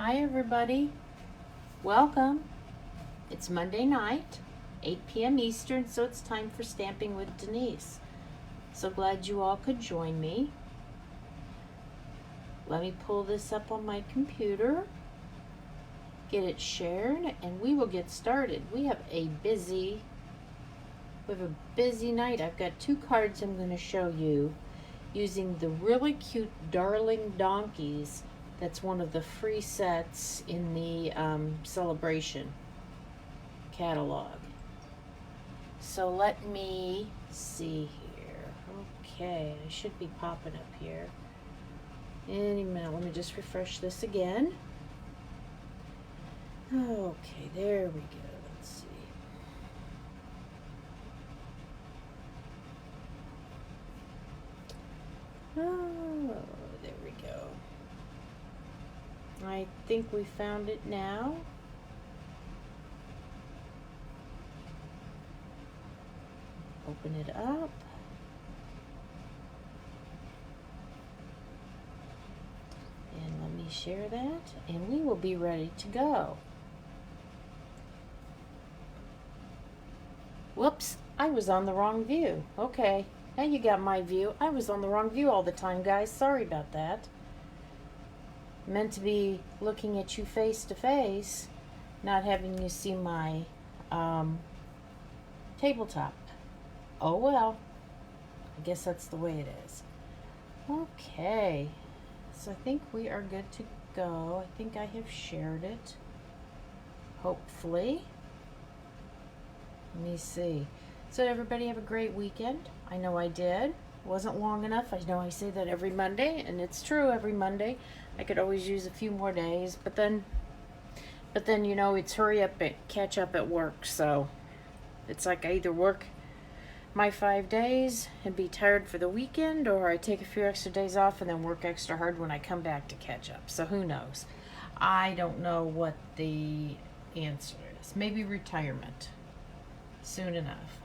Hi everybody, welcome. It's Monday night, 8 p.m. Eastern, so it's time for Stamping with Denise. So glad you all could join me. Let me pull this up on my computer, get it shared, and we will get started. We have a busy night. I've got two cards I'm going to show you using the really cute Darling Donkeys. That's one of the free sets in the Sale-A-Bration catalog. So let me see here. Okay, I should be popping up here any minute. Let me just refresh this again. Okay, there we go. Let's see. Oh, there we go. I think we found it now. Open it up. And let me share that, and we will be ready to go. Whoops, I was on the wrong view. Okay, now you got my view. I was on the wrong view all the time, guys. Sorry about that. Meant to be looking at you face to face, not having you see my tabletop. Oh well, I guess that's the way it is. Okay, so I think we are good to go. I think I have shared it, hopefully. Let me see. So did everybody have a great weekend? I know I did. It wasn't long enough. I know I say that every Monday, and it's true every Monday. I could always use a few more days, but then you know, it's hurry up and catch up at work. So it's like I either work my 5 days and be tired for the weekend, or I take a few extra days off and then work extra hard when I come back to catch up. So who knows? I don't know what the answer is. Maybe retirement soon enough.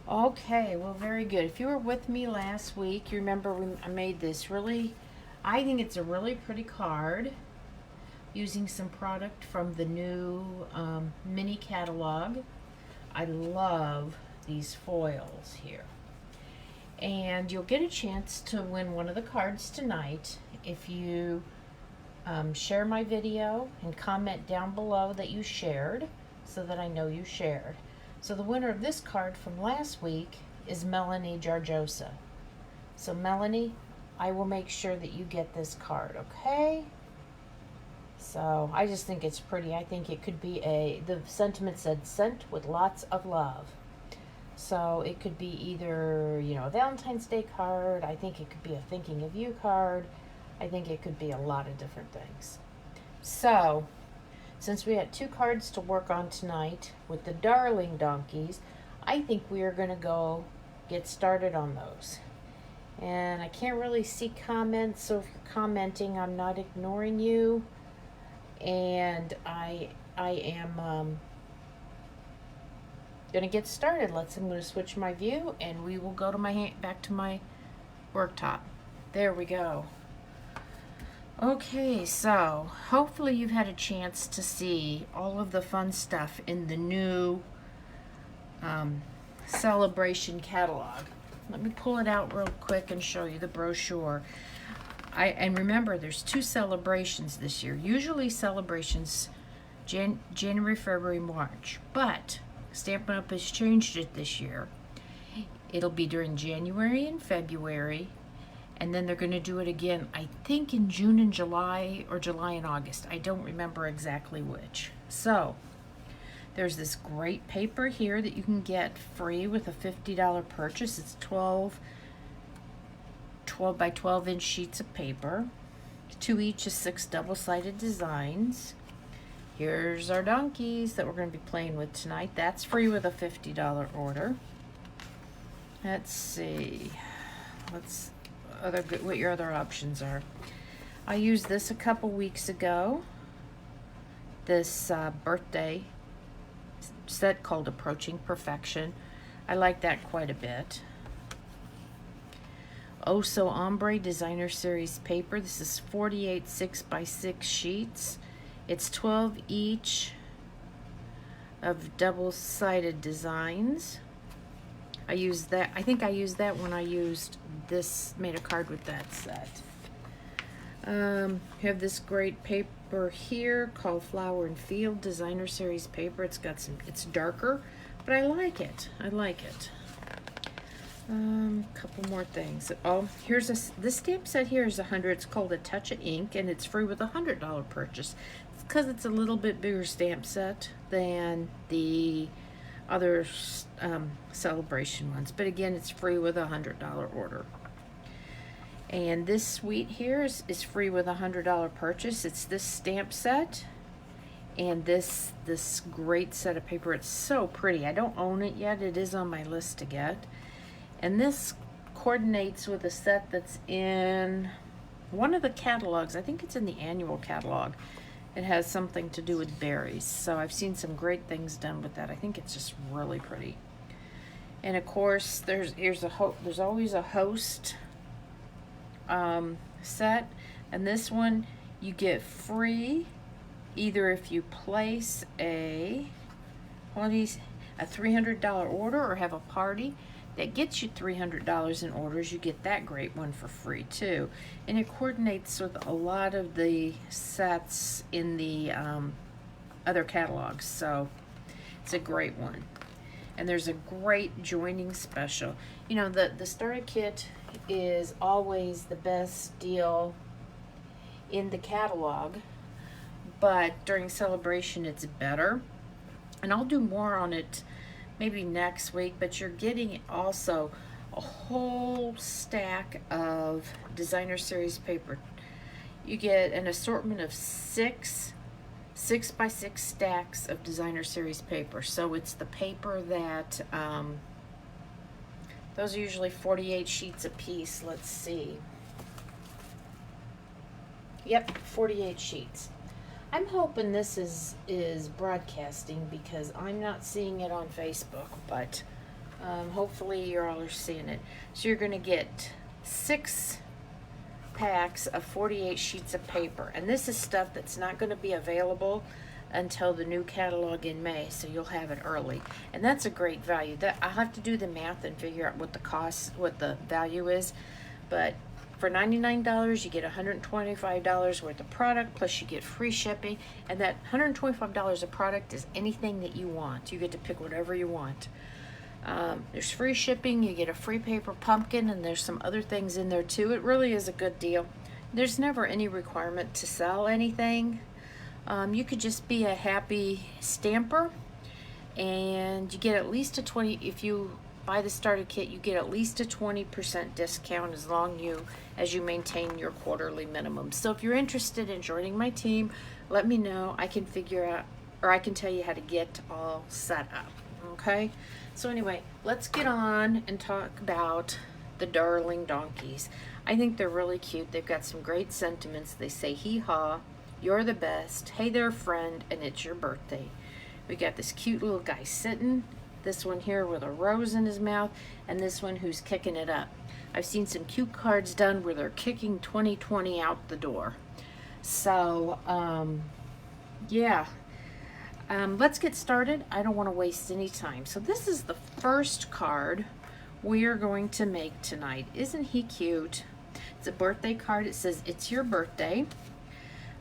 Okay, well, very good. If you were with me last week, you remember I made this I think it's a really pretty card using some product from the new mini catalog. I love these foils here. And you'll get a chance to win one of the cards tonight if you share my video and comment down below that you shared, so that I know you shared. So the winner of this card from last week is Melanie Jarjosa. So Melanie, I will make sure that you get this card, okay? So I just think it's pretty. I think it could be the sentiment said sent with lots of love. So it could be either, you know, a Valentine's Day card. I think it could be a thinking of you card. I think it could be a lot of different things. So since we had two cards to work on tonight with the Darling Donkeys, I think we are going to go get started on those. And I can't really see comments, so if you're commenting, I'm not ignoring you. And I am going to get started. I'm going to switch my view, and we will go to back to my worktop. There we go. Okay, so hopefully you've had a chance to see all of the fun stuff in the new Sale-A-Bration catalog. Let me pull it out real quick and show you the brochure. And remember, there's two celebrations this year. Usually celebrations January, February, March, but Stampin' Up! Has changed it this year. It'll be during January and February, and then they're going to do it again, I think, in June and July, or July and August. I don't remember exactly which. So there's this great paper here that you can get free with a $50 purchase. It's 12 by 12 inch sheets of paper. 2 each is 6 double-sided designs. Here's our donkeys that we're going to be playing with tonight. That's free with a $50 order. Let's see. What your other options are. I used this a couple weeks ago. This birthday set called Approaching Perfection. I like that quite a bit. Oh So Ombre Designer Series paper. This is 48 6x6 sheets. It's 12 each of double-sided designs. I used that, I think I used that when I used this, made a card with that set. You have this great paper here called Flower and Field Designer Series paper. It's got some, it's darker, but I like it. I like it. Couple more things. Oh, here's this stamp set here is 100. It's called A Touch of Ink, and it's free with a $100 purchase. It's because it's a little bit bigger stamp set than the other Sale-A-Bration ones, but again, it's free with a $100 order. And this suite here is free with a $100 purchase. It's this stamp set and this great set of paper. It's so pretty. I don't own it yet. It is on my list to get. And this coordinates with a set that's in one of the catalogs. I think it's in the annual catalog. It has something to do with berries. So I've seen some great things done with that. I think it's just really pretty. And of course, there's always a host set, and this one you get free either if you place a $300 order or have a party that gets you $300 in orders. You get that great one for free too, and it coordinates with a lot of the sets in the other catalogs, so it's a great one. And there's a great joining special. You know, the starter kit is always the best deal in the catalog, but during Sale-A-Bration it's better, and I'll do more on it maybe next week. But you're getting also a whole stack of designer series paper. You get an assortment of six 6x6 stacks of designer series paper. So it's the paper that those are usually 48 sheets a piece. Let's see. Yep, 48 sheets. I'm hoping this is broadcasting because I'm not seeing it on Facebook, but hopefully you all are seeing it. So you're going to get 6 packs of 48 sheets of paper, and this is stuff that's not going to be available until the new catalog in May, so you'll have it early, and that's a great value. That I'll have to do the math and figure out what the cost, what the value is, but for $99 you get $125 worth of product, plus you get free shipping, and that $125 of product is anything that you want. You get to pick whatever you want. There's free shipping, you get a free paper pumpkin, and there's some other things in there too. It really is a good deal. There's never any requirement to sell anything. You could just be a happy stamper, and you get at least a 20, if you buy the starter kit, you get at least a 20% discount as long as you maintain your quarterly minimum. So if you're interested in joining my team, let me know. I can figure out, or I can tell you how to get all set up. Okay, so anyway, let's get on and talk about the darling donkeys. I think they're really cute. They've got some great sentiments. They say hee-haw, you're the best, hey there friend, and it's your birthday. We got this cute little guy sitting, this one here with a rose in his mouth, and this one who's kicking it up. I've seen some cute cards done where they're kicking 2020 out the door. So yeah, let's get started. I don't want to waste any time. So this is the first card we are going to make tonight. Isn't he cute? It's a birthday card. It says it's your birthday.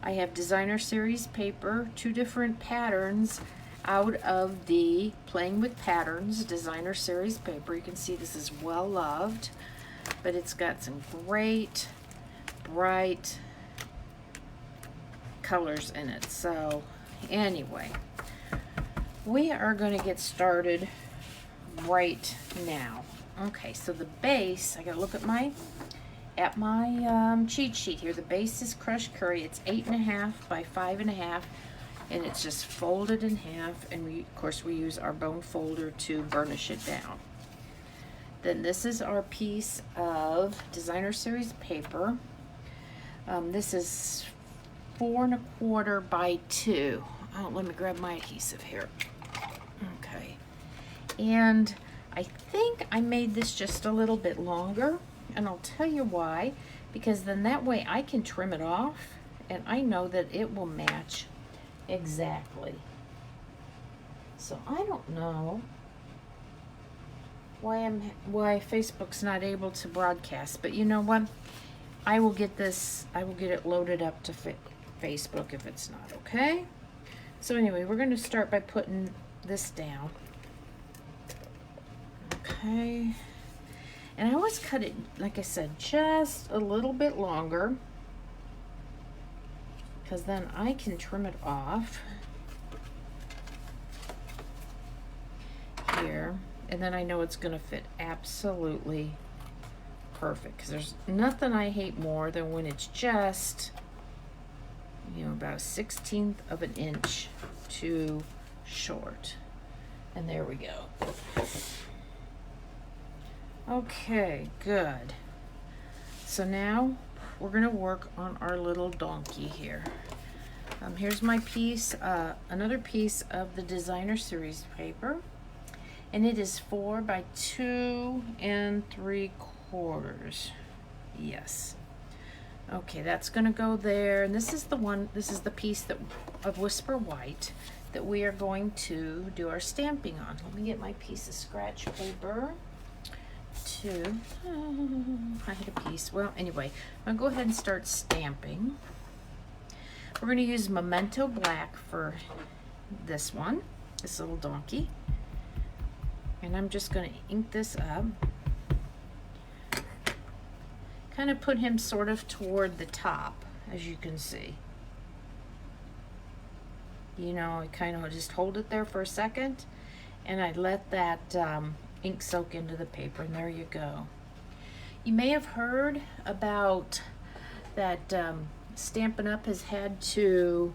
I have designer series paper, 2 different patterns out of the Playing with Patterns designer series paper. You can see this is well loved, but it's got some great bright colors in it. So anyway, we are going to get started right now. Okay, so the base, I gotta look at my cheat sheet here. The base is crushed curry. It's 8.5 by 5.5, and it's just folded in half, and we, of course, we use our bone folder to burnish it down. Then this is our piece of designer series paper. This is 4.25 by 2. Oh, let me grab my adhesive here. Okay, and I think I made this just a little bit longer, and I'll tell you why, because then that way I can trim it off, and I know that it will match exactly. So I don't know why Facebook's not able to broadcast, but you know what? I will get it loaded up to Facebook if it's not, okay? So anyway, we're going to start by putting this down. Okay. And I always cut it, like I said, just a little bit longer, because then I can trim it off here, and then I know it's going to fit absolutely perfect, because there's nothing I hate more than when it's just, you know, about 1/16 of an inch too short. And there we go. Okay, good. So now we're gonna work on our little donkey here. Here's my piece, another piece of the designer series paper, and it is 4 by 2 3/4. Yes. Okay, that's gonna go there, and this is the piece of Whisper White that we are going to do our stamping on. Let me get my piece of scratch paper. I hit a piece. Well, anyway, I'm gonna go ahead and start stamping. We're gonna use Memento Black for this one, this little donkey. And I'm just gonna ink this up. Kind of put him sort of toward the top, as you can see. You know, I kind of just hold it there for a second, and I let that ink soak into the paper, and there you go. You may have heard about that Stampin' Up! Has had to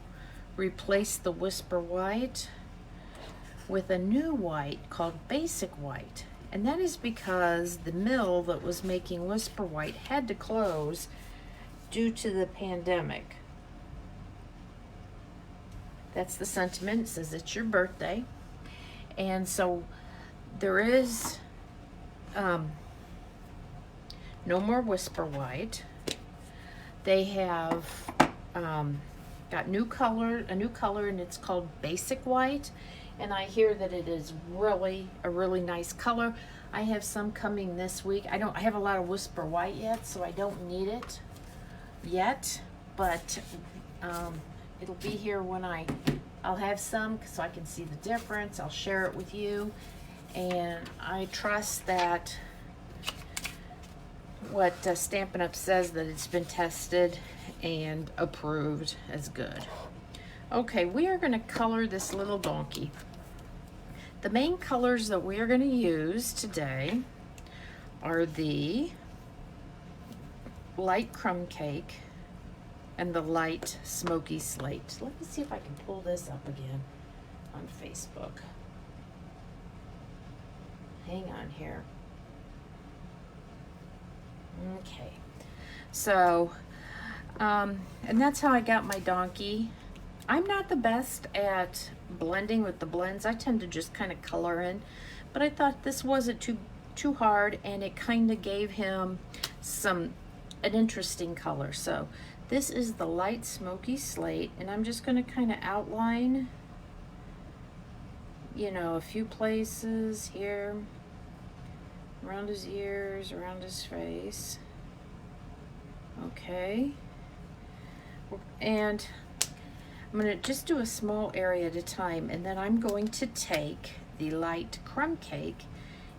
replace the Whisper White with a new white called Basic White. And that is because the mill that was making Whisper White had to close due to the pandemic. That's the sentiment. It says it's your birthday. And so there is no more Whisper White. They have got a new color, and it's called Basic White. And I hear that it is really a really nice color. I have some coming this week. I have a lot of Whisper White yet, so I don't need it yet, but it'll be here when I'll have some, so I can see the difference. I'll share it with you, and I trust that what Stampin' Up! Says, that it's been tested and approved as good. Okay, we are going to color this little donkey. The main colors that we are going to use today are the light Crumb Cake and the light Smoky Slate. Let me see if I can pull this up again on Facebook. Hang on here. Okay, so and that's how I got my donkey. I'm not the best at blending with the blends. I tend to just kind of color in, but I thought this wasn't too hard, and it kind of gave him an interesting color. So this is the light Smoky Slate, and I'm just going to kind of outline, you know, a few places here, around his ears, around his face. Okay, and I'm going to just do a small area at a time, and then I'm going to take the light Crumb Cake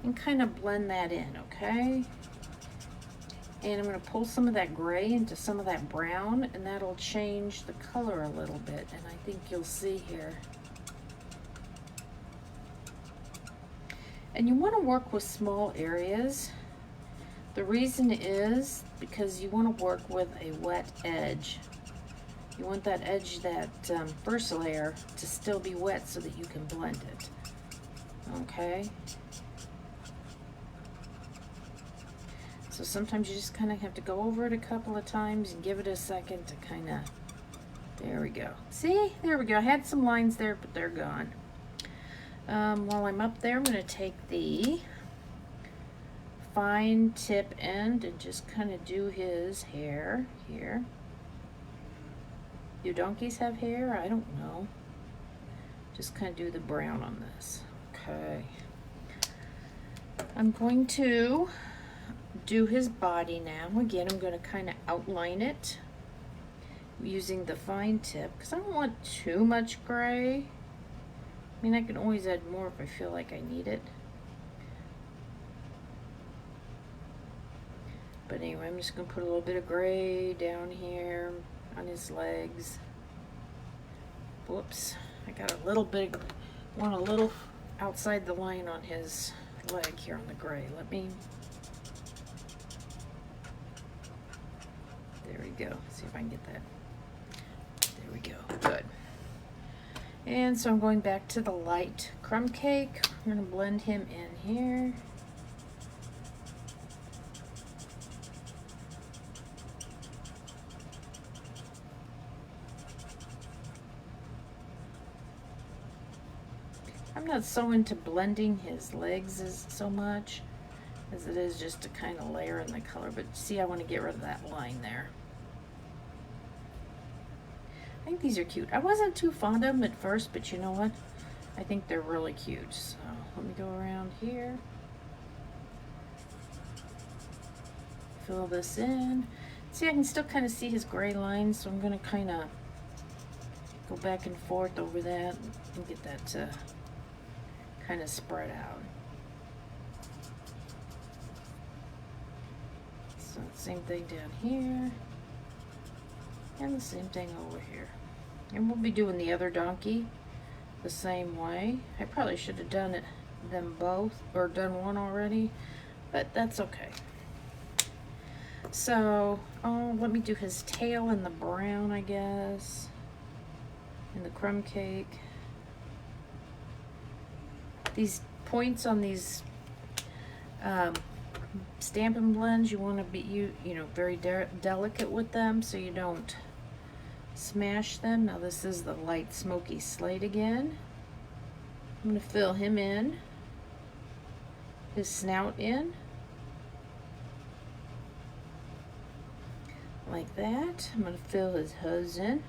and kind of blend that in, okay? And I'm going to pull some of that gray into some of that brown, and that'll change the color a little bit, and I think you'll see here. And you want to work with small areas. The reason is because you want to work with a wet edge. You want that edge, that first layer, to still be wet so that you can blend it. Okay? So sometimes you just kind of have to go over it a couple of times and give it a second to kind of, there we go. See? There we go. I had some lines there, but they're gone. While I'm up there, I'm going to take the fine tip end and just kind of do his hair here. Do donkeys have hair? I don't know. Just kind of do the brown on this. Okay. I'm going to do his body now. Again, I'm going to kind of outline it using the fine tip because I don't want too much gray. I mean, I can always add more if I feel like I need it. But anyway, I'm just going to put a little bit of gray down here on his legs. Whoops, I got a little bit, want a little outside the line on his leg here on the gray. Let me, there we go. See if I can get that. There we go, good. And so I'm going back to the light crumb cake. I'm going to blend him in here. I'm not so into blending his legs so much as it is just to kind of layer in the color, but see, I want to get rid of that line there. I think these are cute. I wasn't too fond of them at first, but you know what? I think they're really cute. So let me go around here. Fill this in. See, I can still kind of see his gray lines, so I'm going to kind of go back and forth over that and get that to kind of spread out. So same thing down here. And the same thing over here. And we'll be doing the other donkey the same way. I probably should have done them both, or done one already, but that's okay. So, let me do his tail in the brown, I guess, in the crumb cake. These points on these Stampin' blends, you want to be you know very delicate with them so you don't smash them. Now this is the light smoky slate again. I'm going to fill him in, his snout in, like that. I'm going to fill his hose in.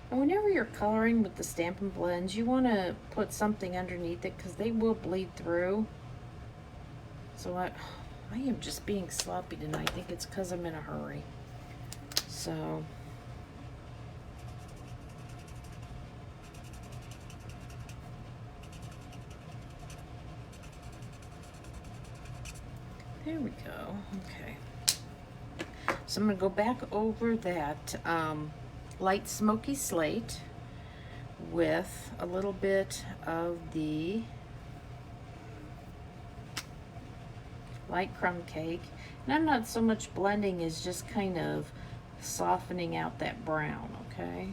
And whenever you're coloring with the Stampin' blends, you want to put something underneath it because they will bleed through. So I am just being sloppy tonight. I think it's because I'm in a hurry. So there we go. Okay. So I'm going to go back over that light smoky slate with a little bit of the light crumb cake, and I'm not so much blending as just kind of softening out that brown. Okay,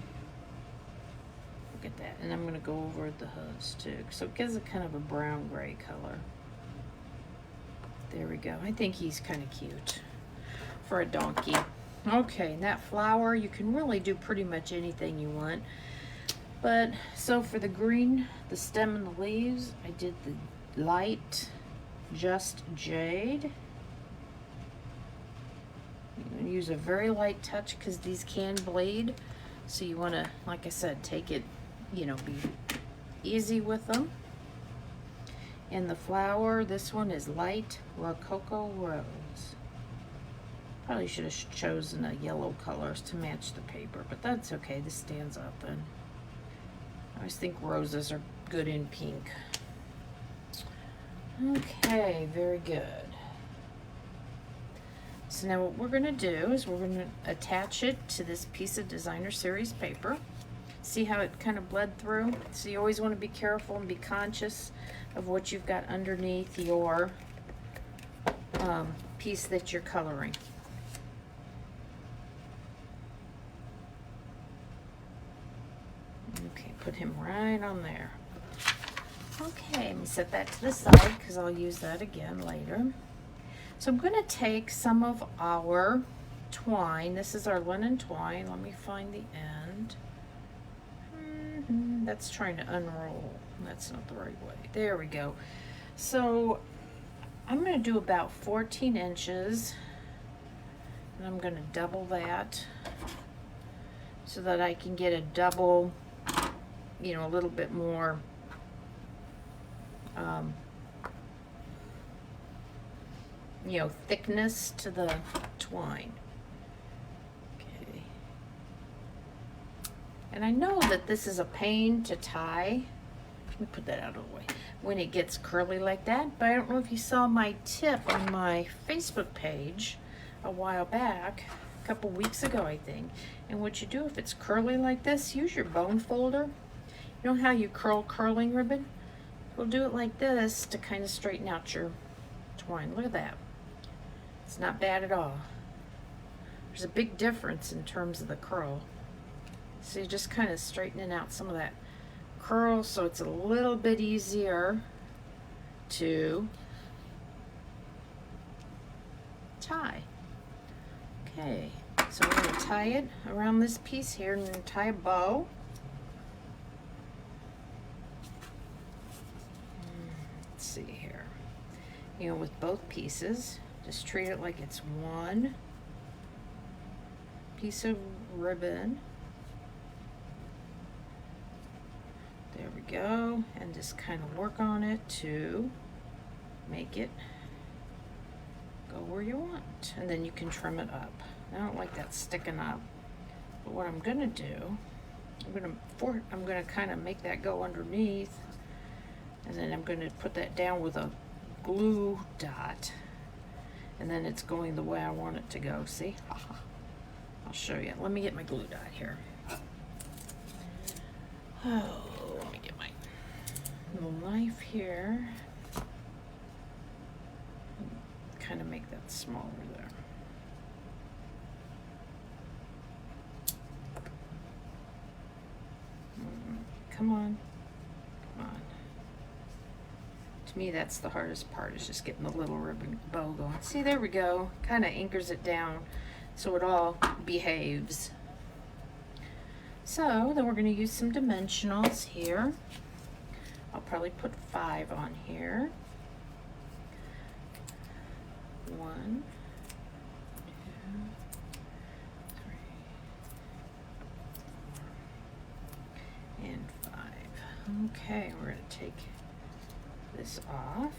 look at that. And I'm going to go over the hose too, so it gives it kind of a brown gray color. There we go. I think he's kind of cute for a donkey. Okay, and that flower, you can really do pretty much anything you want. But so for the green, the stem and the leaves, I did the light Just Jade. You're going to use a very light touch because these can bleed. So you want to, like I said, take it, be easy with them. And the flower, this one is light Rococo Rose. Probably should have chosen a yellow colors to match the paper, but that's okay. This stands up, and I always think roses are good in pink. Okay, very good. So now what we're going to do is we're going to attach it to this piece of designer series paper. See how it kind of bled through? So you always want to be careful and be conscious of what you've got underneath your piece that you're coloring. Okay, put him right on there. Okay, let me set that to the side because I'll use that again later. So I'm going to take some of our twine. This is our linen twine. Let me find the end. That's trying to unroll. That's not the right way. There we go. So I'm going to do about 14 inches. And I'm going to double that so that I can get a double, you know, a little bit more you know, thickness to the twine. Okay. And I know that this is a pain to tie. Let me put that out of the way. When it gets curly like that, but I don't know if you saw my tip on my Facebook page a while back, a couple weeks ago, I think. And what you do if it's curly like this, use your bone folder. You know how you curl curling ribbon? We'll do it like this to kind of straighten out your twine. Look at that. It's not bad at all. There's a big difference in terms of the curl. So you're just kind of straightening out some of that curl so it's a little bit easier to tie. Okay, so we're going to tie it around this piece here and then tie a bow. Let's see here. You know, with both pieces, just treat it like it's one piece of ribbon. There we go, and just kind of work on it to make it go where you want, and then you can trim it up. I don't like that sticking up, but what I'm gonna do, I'm gonna kind of make that go underneath, and then I'm gonna put that down with a glue dot, and then it's going the way I want it to go. See? I'll show you. Let me get my glue dot here. Oh, let me get my little knife here. Kind of make that smaller there. Come on. Come on. To me, that's the hardest part, is just getting the little ribbon bow going. See, there we go. Kind of anchors it down so it all behaves. So then we're going to use some dimensionals here. I'll probably put 5 on here. 1, 2, 3, 4, and 5. Okay, we're going to take this off.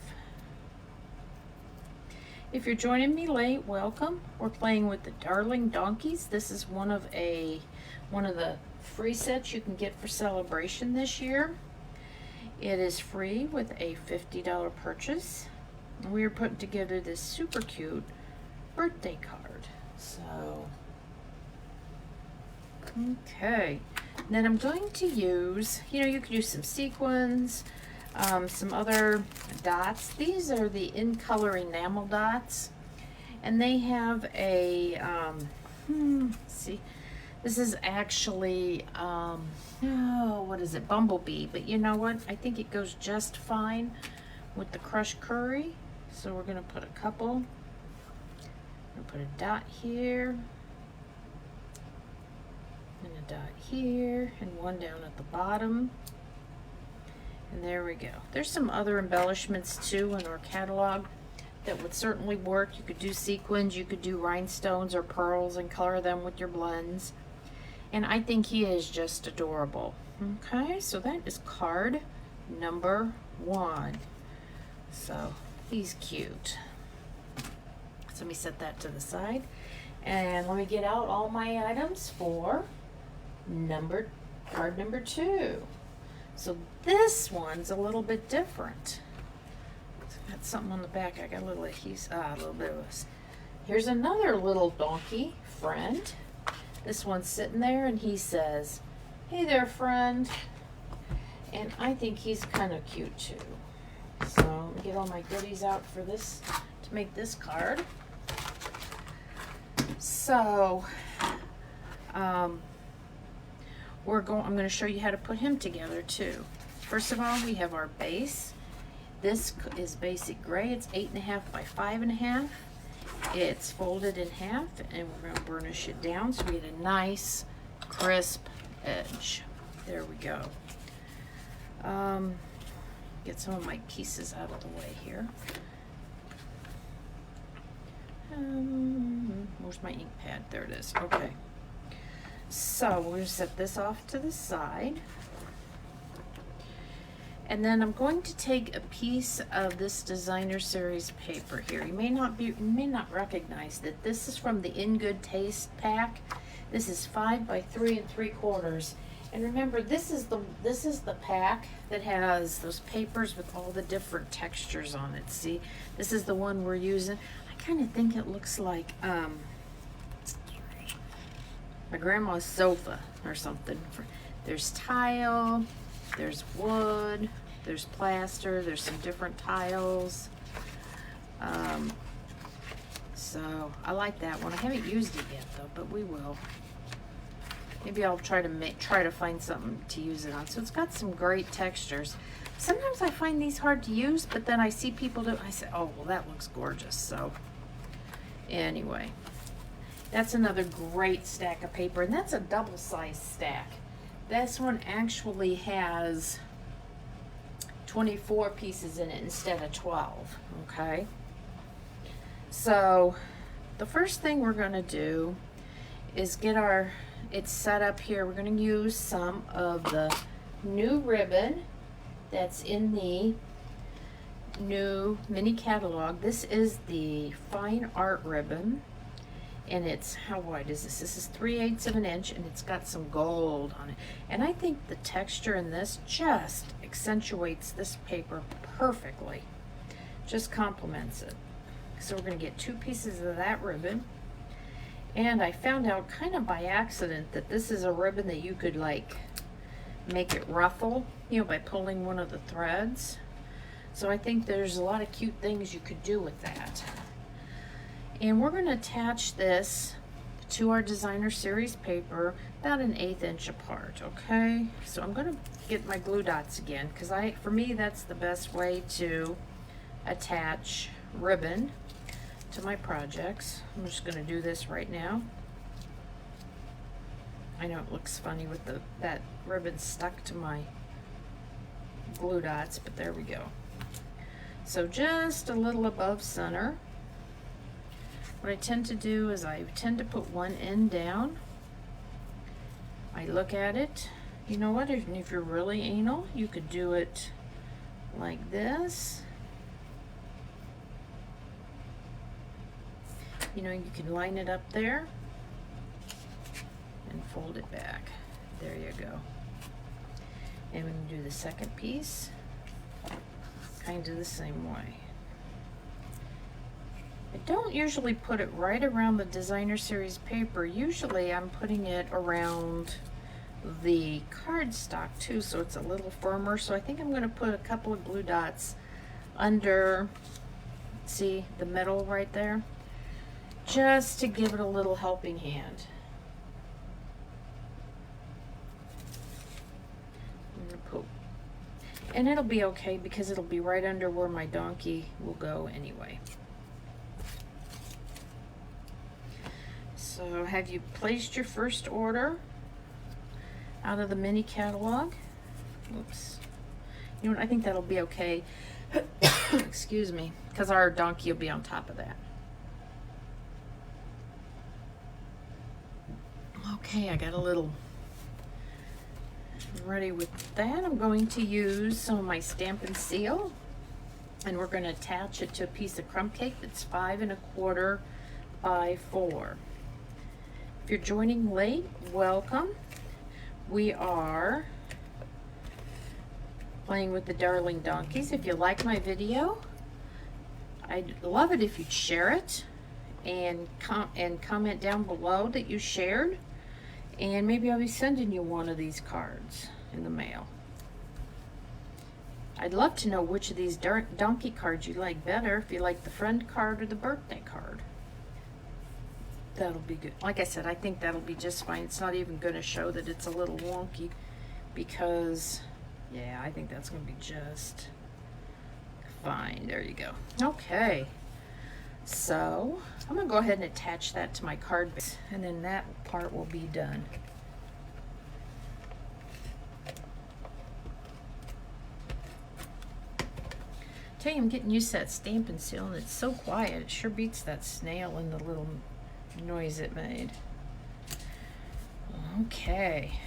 If you're joining me late, welcome. We're playing with the Darling Donkeys. This is one of the free sets you can get for Sale-A-Bration this year. It is free with a $50 purchase. We are putting together this super cute birthday card. So, okay. And then I'm going to use, you know, you could use some sequins, some other dots. These are the in color enamel dots, and they have a see, this is actually oh, what is it, bumblebee, but you know what, I think it goes just fine with the crushed curry. So we're gonna put a couple. I'm gonna put a dot here and a dot here and one down at the bottom. And there we go. There's some other embellishments too in our catalog that would certainly work. You could do sequins, you could do rhinestones or pearls and color them with your blends. And I think he is just adorable. Okay, so that is card number 1. So he's cute. So let me set that to the side. And let me get out all my items for card number 2. So this one's a little bit different. It's got something on the back. I got a little adhesive, a little bit of this. Here's another little donkey friend. This one's sitting there and he says, "Hey there, friend." And I think he's kind of cute too. So let me get all my goodies out for this to make this card. So I'm going to show you how to put him together too. First of all, we have our base. This is basic gray. It's 8.5 by 5.5. It's folded in half, and we're going to burnish it down so we get a nice crisp edge. There we go. Get some of my pieces out of the way here. Where's my ink pad? There it is. Okay. So we're going to set this off to the side. And then I'm going to take a piece of this designer series paper here. You may not recognize that this is from the In Good Taste pack. This is 5 by 3 3/4. And remember, this is the pack that has those papers with all the different textures on it. See, this is the one we're using. I kind of think it looks like my grandma's sofa or something. There's tile, there's wood, there's plaster, there's some different tiles. So I like that one. I haven't used it yet though, but we will. Maybe I'll try to find something to use it on. So it's got some great textures. Sometimes I find these hard to use, but then I see people do it. I say, oh, well, that looks gorgeous. So anyway, that's another great stack of paper, and that's a double-sized stack. This one actually has 24 pieces in it instead of 12, okay? So the first thing we're gonna do is get it's set up here. We're going to use some of the new ribbon that's in the new mini catalog. This is the fine art ribbon, and it's, how wide is this? This is 3/8 of an inch, and it's got some gold on it. And I think the texture in this just accentuates this paper perfectly. Just complements it. So we're going to get 2 pieces of that ribbon. And I found out kind of by accident that this is a ribbon that you could like make it ruffle, you know, by pulling one of the threads. So I think there's a lot of cute things you could do with that. And we're going to attach this to our designer series paper about 1/8 inch apart, okay? So I'm going to get my glue dots again, because for me that's the best way to attach ribbon to my projects. I'm just going to do this right now. I know it looks funny with that ribbon stuck to my glue dots, but there we go. So just a little above center. What I tend to do is I tend to put one end down. I look at it. You know what, if you're really anal, you could do it like this. You know, you can line it up there and fold it back. There you go. And we can do the second piece kind of the same way. I don't usually put it right around the designer series paper. Usually I'm putting it around the cardstock too, so it's a little firmer. So I think I'm going to put a couple of glue dots under, see the middle right there, just to give it a little helping hand. I'm going to put, and it'll be okay because it'll be right under where my donkey will go anyway. So have you placed your first order out of the mini catalog? Whoops. You know what, I think that'll be okay. Excuse me, because our donkey will be on top of that. Okay, I got a little ready with that. I'm going to use some of my Stampin' Seal, and we're going to attach it to a piece of crumb cake that's 5 1/4 by 4. If you're joining late, welcome. We are playing with the darling donkeys. If you like my video, I'd love it if you'd share it and comment down below that you shared, and maybe I'll be sending you one of these cards in the mail. I'd love to know which of these donkey cards you like better, if you like the friend card or the birthday card. That'll be good. Like I said, I think that'll be just fine. It's not even going to show that it's a little wonky because, yeah, I think that's going to be just fine. There you go. Okay. So I'm going to go ahead and attach that to my card base, and then that part will be done. Tell you, I'm getting used to that Stampin' Seal, and it's so quiet. It sure beats that snail and the little noise it made. Okay,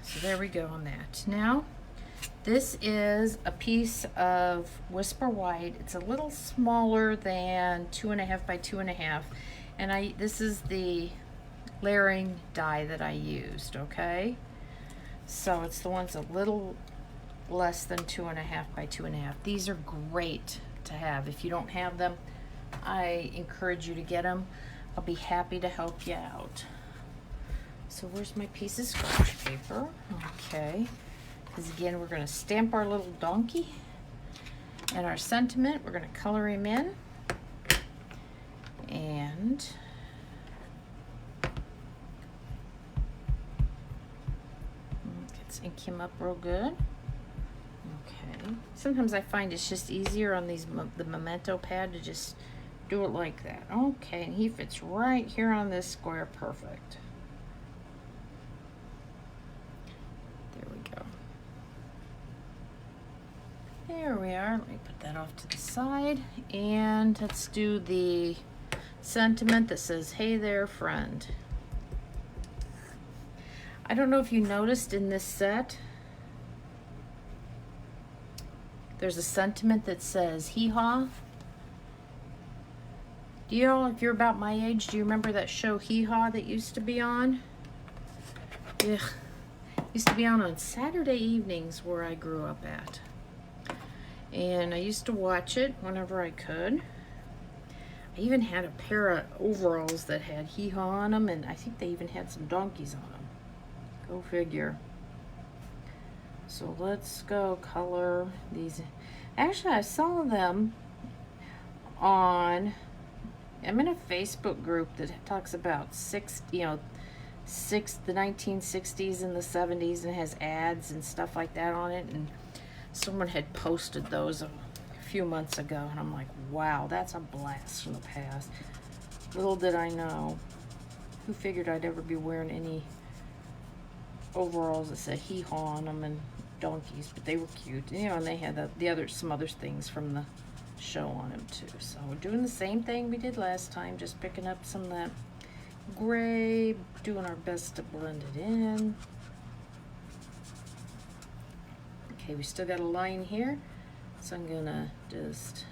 so there we go on that. Now This is a piece of Whisper White. It's a little smaller than 2.5 by 2.5, and this is the layering die that I used, okay? So it's the ones a little less than 2.5 by 2.5. These are great to have. If you don't have them, I encourage you to get them. I'll be happy to help you out. So where's my piece of scratch paper? Okay, because again, we're going to stamp our little donkey and our sentiment. We're going to color him in, and let's ink him up real good. Okay, sometimes I find it's just easier on the Memento pad to just do it like that. Okay, and he fits right here on this square, perfect. There we go. There we are. Let me put that off to the side, and let's do the sentiment that says, "Hey there, friend." I don't know if you noticed in this set, there's a sentiment that says hee-haw. Do you know, if you're about my age, do you remember that show Hee Haw that used to be on? Ugh. Used to be on Saturday evenings where I grew up at. And I used to watch it whenever I could. I even had a pair of overalls that had Hee Haw on them, and I think they even had some donkeys on them. Go figure. So let's go color these. Actually, I saw them on... I'm in a Facebook group that talks about the 1960s and the 70s, and has ads and stuff like that on it, and someone had posted those a few months ago, and I'm like, wow, that's a blast from the past. Little did I know. Who figured I'd ever be wearing any overalls that said hee-haw on them and donkeys, but they were cute, you know, and they had some other things from the show on him too. So we're doing the same thing we did last time, just picking up some of that gray, doing our best to blend it in. Okay, we still got a line here, so I'm gonna just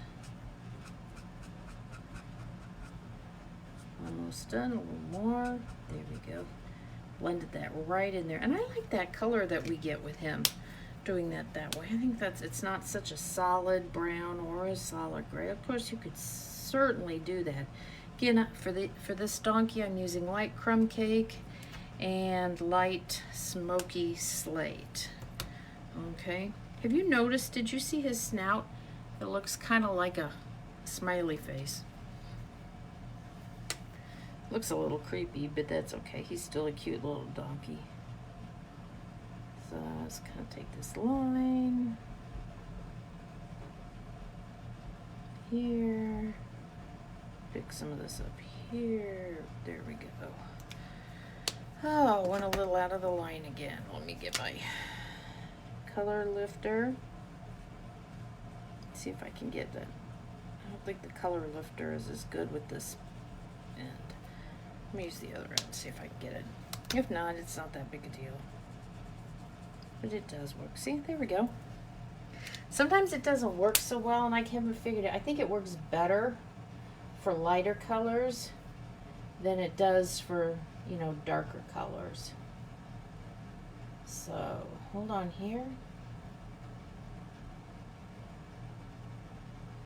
almost done, a little more. There we go. Blended that right in there, and I like that color that we get with him doing that way. I think it's not such a solid brown or a solid gray. Of course, you could certainly do that. Again, for this donkey, I'm using light crumb cake and light smoky slate. Okay. Have you noticed? Did you see his snout? It looks kind of like a smiley face. Looks a little creepy, but that's okay. He's still a cute little donkey. So let's kind of take this line here, pick some of this up here. There we go. Oh, went a little out of the line again. Let me get my color lifter. See if I can get that. I don't think the color lifter is as good with this end. Let me use the other end, see if I can get it. If not, it's not that big a deal. But it does work. See, there we go. Sometimes it doesn't work so well, and I haven't figured it. I think it works better for lighter colors than it does for, you know, darker colors. So, hold on here.